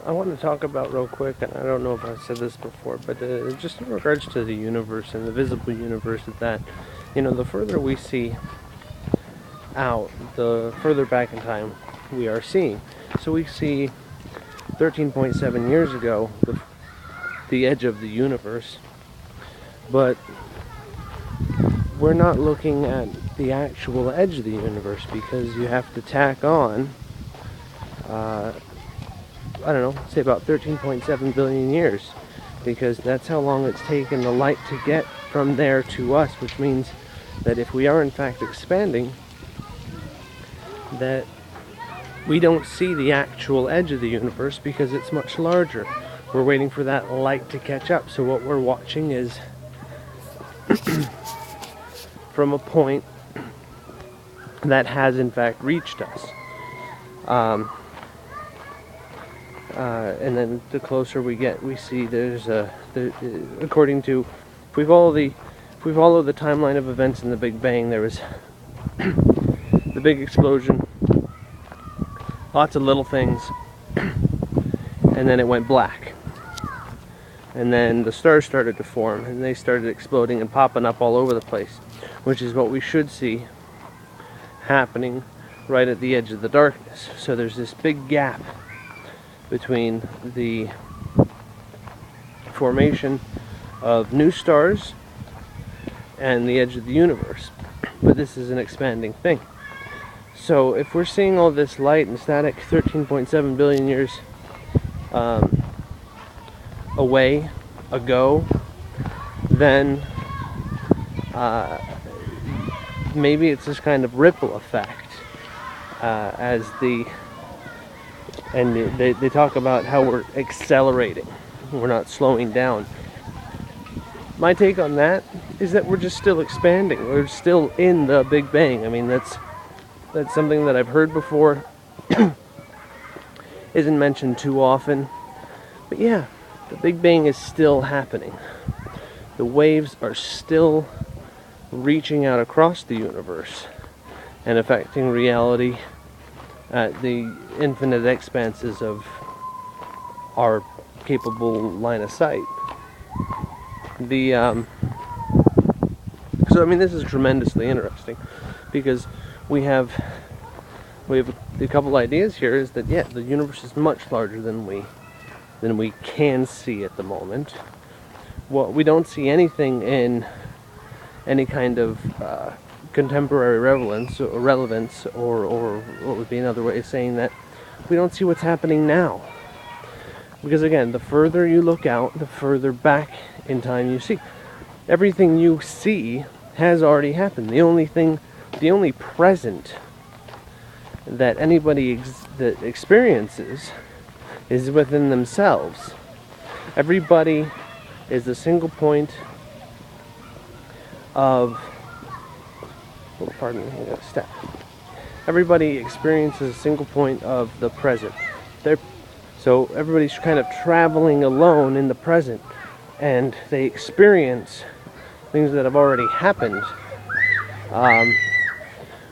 I want to talk about real quick, and I don't know if I've said this before, but just in regards to the universe and the visible universe, that, the further we see out, the further back in time we are seeing. So we see 13.7 years ago, the edge of the universe, but we're not looking at the actual edge of the universe, because you have to tack on, I don't know, say about 13.7 billion years, because that's how long it's taken the light to get from there to us, which means that if we are in fact expanding, that we don't see the actual edge of the universe because it's much larger. We're waiting for that light to catch up. So what we're watching is from a point that has in fact reached us. And then the closer we get, we see according to, if we follow the timeline of events in the Big Bang, there was the big explosion, lots of little things, and then it went black. And then the stars started to form, and they started exploding and popping up all over the place, which is what we should see happening right at the edge of the darkness. So there's this big gap between the formation of new stars and the edge of the universe. But this is an expanding thing. So if we're seeing all this light and static 13.7 billion years ago, then maybe it's this kind of ripple effect, and they talk about how we're accelerating, we're not slowing down. My take on that is that we're just still expanding. We're still in the Big Bang. I mean, that's something that I've heard before. Isn't mentioned too often. But yeah, the Big Bang is still happening. The waves are still reaching out across the universe and affecting reality at the infinite expanses of our capable line of sight. So I mean, this is tremendously interesting, because we have a couple ideas here. Is that, yeah, the universe is much larger than we can see at the moment. Well, we don't see anything in any kind of contemporary relevance, or what would be another way of saying that, we don't see what's happening now. Because again, the further you look out, the further back in time you see. Everything you see has already happened. The only present that anybody that experiences is within themselves. Everybody is a single point of, I got a step. Everybody experiences a single point of the present. So everybody's kind of traveling alone in the present, and they experience things that have already happened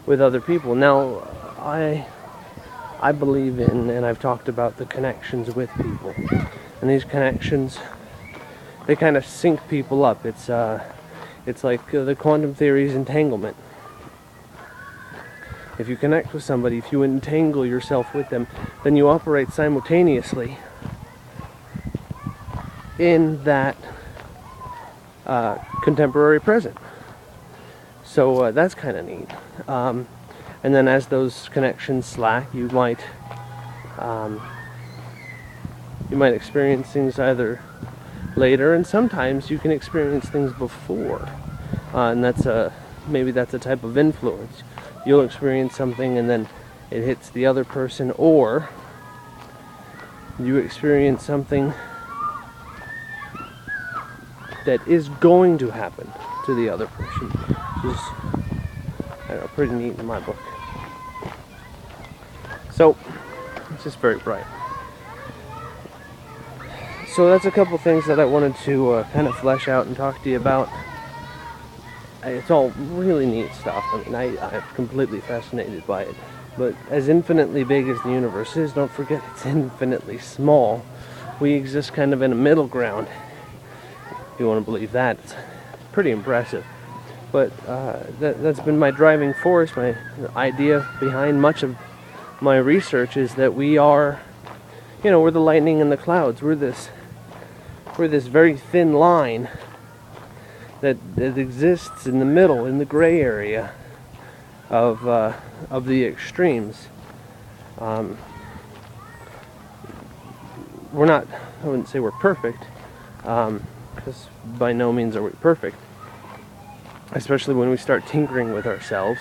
with other people. Now, I believe in, and I've talked about the connections with people, and these connections, they kind of sync people up. It's like the quantum theory's entanglement. If you connect with somebody, if you entangle yourself with them, then you operate simultaneously in that contemporary present. So that's kind of neat. And then as those connections slack, you might experience things either later, and sometimes you can experience things before. And maybe that's a type of influence. You'll experience something and then it hits the other person, or you experience something that is going to happen to the other person. Which is, I don't know, pretty neat in my book. So, it's just very bright. So that's a couple things that I wanted to kind of flesh out and talk to you about. It's all really neat stuff. I mean, I'm completely fascinated by it. But as infinitely big as the universe is, don't forget it's infinitely small. We exist kind of in a middle ground. If you want to believe that, it's pretty impressive. But that's been my driving force. My idea behind much of my research is that we are, we're the lightning in the clouds. We're this very thin line that exists in the middle, in the gray area of the extremes. We're not, I wouldn't say we're perfect, because by no means are we perfect, especially when we start tinkering with ourselves.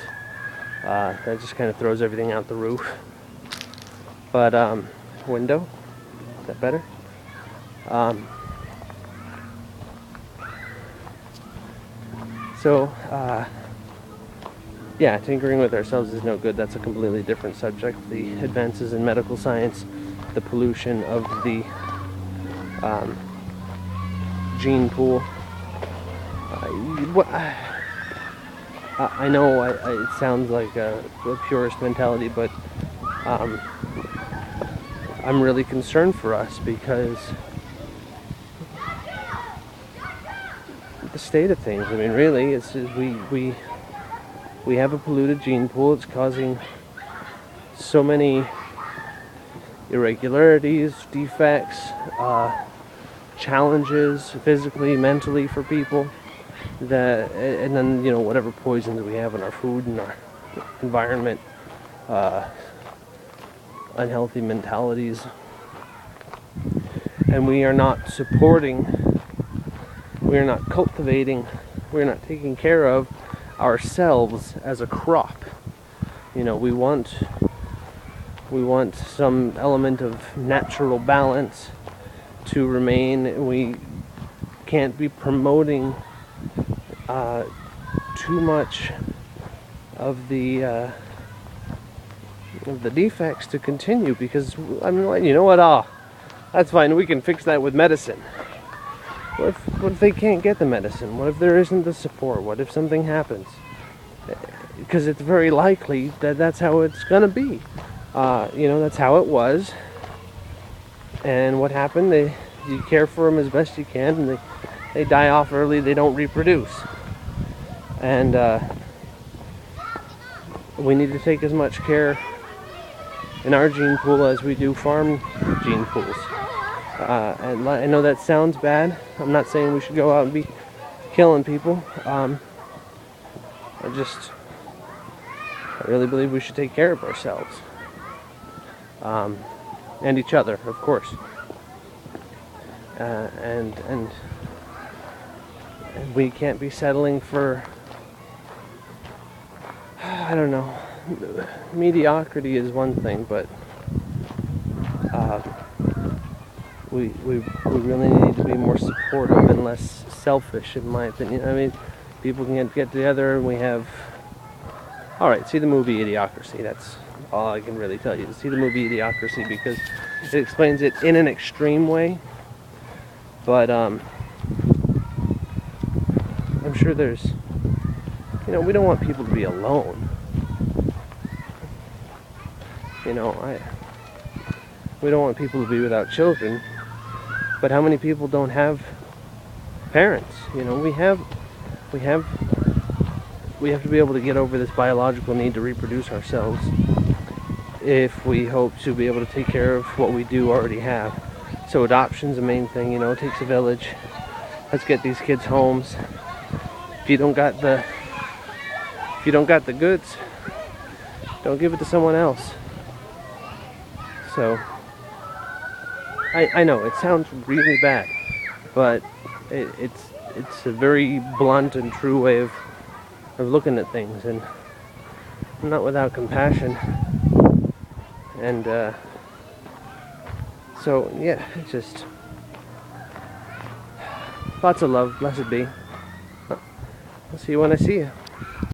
That just kind of throws everything out the roof. But window, is that better? Yeah, tinkering with ourselves is no good. That's a completely different subject. The advances in medical science, the pollution of the gene pool. I know it sounds like a purist mentality, but I'm really concerned for us because the state of things. I mean, really, it's we have a polluted gene pool. It's causing so many irregularities, defects, challenges physically, mentally for people. And then whatever poisons we have in our food and our environment, unhealthy mentalities, and we are not supporting, we are not cultivating, we are not taking care of ourselves as a crop. We want some element of natural balance to remain. We can't be promoting too much of the defects to continue, because I mean, you know what? That's fine. We can fix that with medicine. What if they can't get the medicine? What if there isn't the support? What if something happens? Because it's very likely that that's how it's gonna be. That's how it was. And what happened? You care for them as best you can, and they die off early. They don't reproduce. And we need to take as much care in our gene pool as we do farm gene pools. And I know that sounds bad. I'm not saying we should go out and be killing people. I really believe we should take care of ourselves. And each other, of course. And we can't be settling for, I don't know, mediocrity is one thing, but we really need to be more supportive and less selfish, in my opinion. I mean, people can get together, and we have... Alright, see the movie Idiocracy. That's all I can really tell you. See the movie Idiocracy, because it explains it in an extreme way. But I'm sure there's... we don't want people to be alone. We don't want people to be without children. But how many people don't have parents? We have to be able to get over this biological need to reproduce ourselves if we hope to be able to take care of what we do already have. So adoption's the main thing. It takes a village. Let's get these kids homes. If you don't got the goods, don't give it to someone else. So I know it sounds really bad, but it's a very blunt and true way of looking at things, and not without compassion. And so yeah, it's just lots of love. Blessed be. I'll see you when I see you.